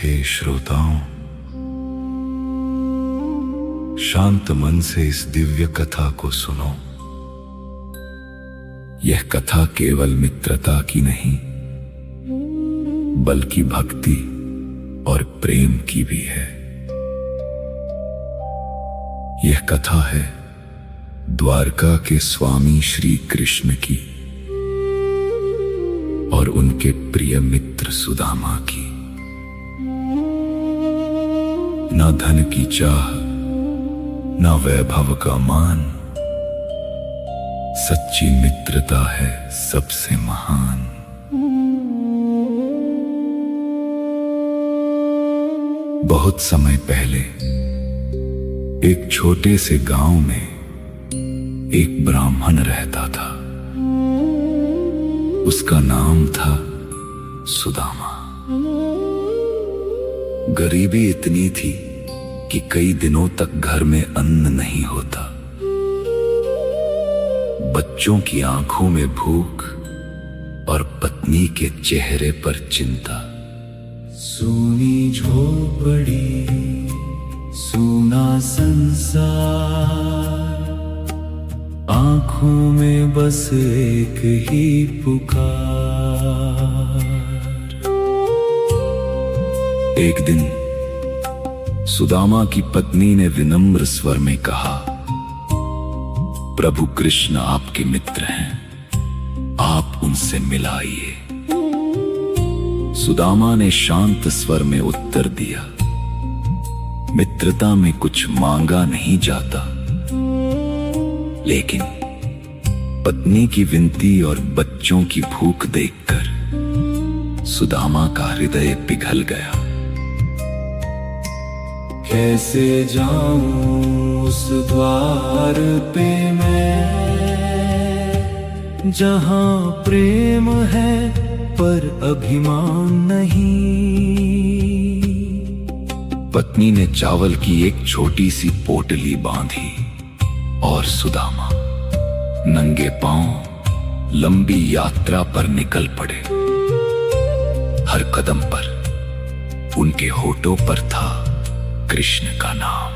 हे श्रोताओं, शांत मन से इस दिव्य कथा को सुनो। यह कथा केवल मित्रता की नहीं, बल्कि भक्ति और प्रेम की भी है। यह कथा है द्वारका के स्वामी श्री कृष्ण की और उनके प्रिय मित्र सुदामा की। ना धन की चाह, ना वैभव का मान, सच्ची मित्रता है सबसे महान। बहुत समय पहले एक छोटे से गांव में एक ब्राह्मण रहता था। उसका नाम था सुदामा। गरीबी इतनी थी कि कई दिनों तक घर में अन्न नहीं होता। बच्चों की आंखों में भूख और पत्नी के चेहरे पर चिंता। सूनी झोपड़ी, सूना संसार, आंखों में बस एक ही पुकार। एक दिन सुदामा की पत्नी ने विनम्र स्वर में कहा, प्रभु कृष्ण आपके मित्र हैं, आप उनसे मिलाइए। सुदामा ने शांत स्वर में उत्तर दिया, मित्रता में कुछ मांगा नहीं जाता, लेकिन पत्नी की विनती और बच्चों की भूख देखकर सुदामा का हृदय पिघल गया। कैसे जाऊं उस द्वार पे मैं, जहां प्रेम है पर अभिमान नहीं। पत्नी ने चावल की एक छोटी सी पोटली बांधी और सुदामा नंगे पांव लंबी यात्रा पर निकल पड़े। हर कदम पर उनके होठों पर था कृष्ण का नाम।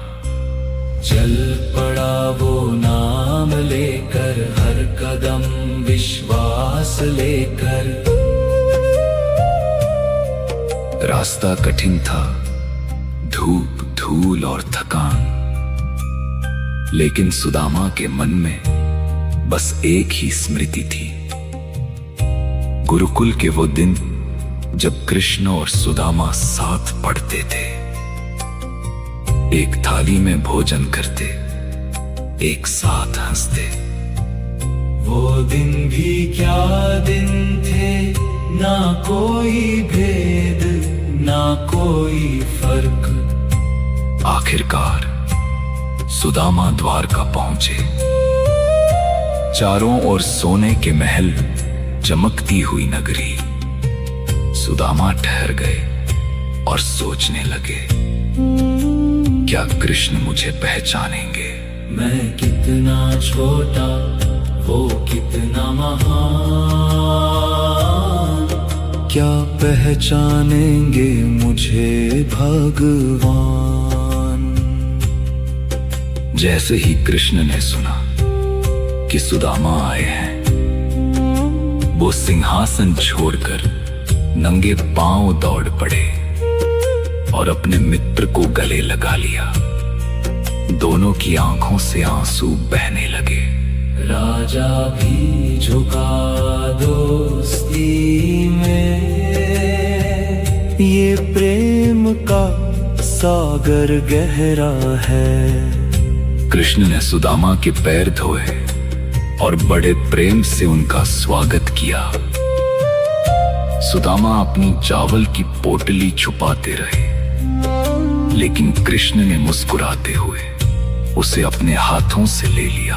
चल पड़ा वो नाम लेकर, हर कदम विश्वास लेकर। रास्ता कठिन था, धूप, धूल और थकान, लेकिन सुदामा के मन में बस एक ही स्मृति थी। गुरुकुल के वो दिन जब कृष्ण और सुदामा साथ पढ़ते थे, एक थाली में भोजन करते, एक साथ हंसते। वो दिन भी क्या दिन थे, ना कोई भेद, ना कोई फर्क। आखिरकार सुदामा द्वारका पहुंचे। चारों ओर सोने के महल, चमकती हुई नगरी। सुदामा ठहर गए और सोचने लगे, क्या कृष्ण मुझे पहचानेंगे? मैं कितना छोटा, वो कितना महान। क्या पहचानेंगे मुझे भगवान? जैसे ही कृष्ण ने सुना कि सुदामा आए हैं, वो सिंहासन छोड़कर नंगे पांव दौड़ पड़े और अपने मित्र को गले लगा लिया। दोनों की आंखों से आंसू बहने लगे। राजा भी झुका दोस्ती में, ये प्रेम का सागर गहरा है। कृष्ण ने सुदामा के पैर धोए और बड़े प्रेम से उनका स्वागत किया। सुदामा अपनी चावल की पोटली छुपाते रहे, लेकिन कृष्ण ने मुस्कुराते हुए उसे अपने हाथों से ले लिया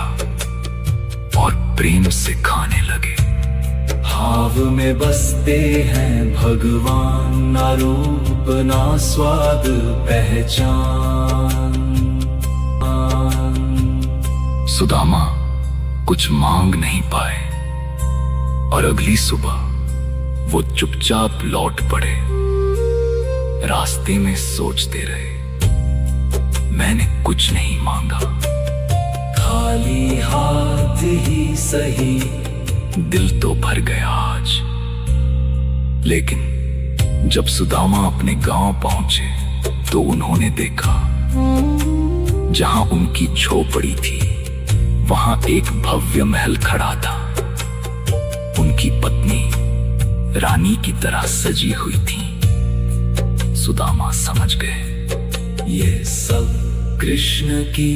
और प्रेम से खाने लगे। भाव में बसते हैं भगवान, ना रूप ना स्वाद पहचान। सुदामा कुछ मांग नहीं पाए और अगली सुबह वो चुपचाप लौट पड़े। रास्ते में सोचते रहे, मैंने कुछ नहीं मांगा, खाली हाथ ही सही, दिल तो भर गया आज। लेकिन जब सुदामा अपने गांव पहुंचे तो उन्होंने देखा, जहां उनकी झोपड़ी थी वहां एक भव्य महल खड़ा था। उनकी पत्नी रानी की तरह सजी हुई थी। सुदामा समझ गए, ये सब कृष्ण की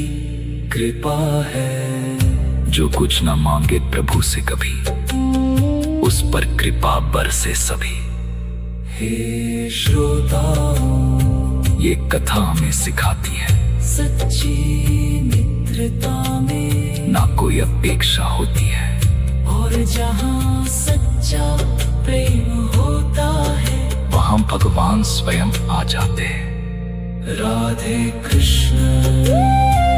कृपा है। जो कुछ न मांगे प्रभु से कभी, उस पर कृपा बरसे सभी। हे श्रोताओ, ये कथा हमें सिखाती है, सच्ची मित्रता में ना कोई अपेक्षा होती है, और जहाँ सच्चा प्रेम होता है वहाँ भगवान स्वयं आ जाते हैं। राधे कृष्ण।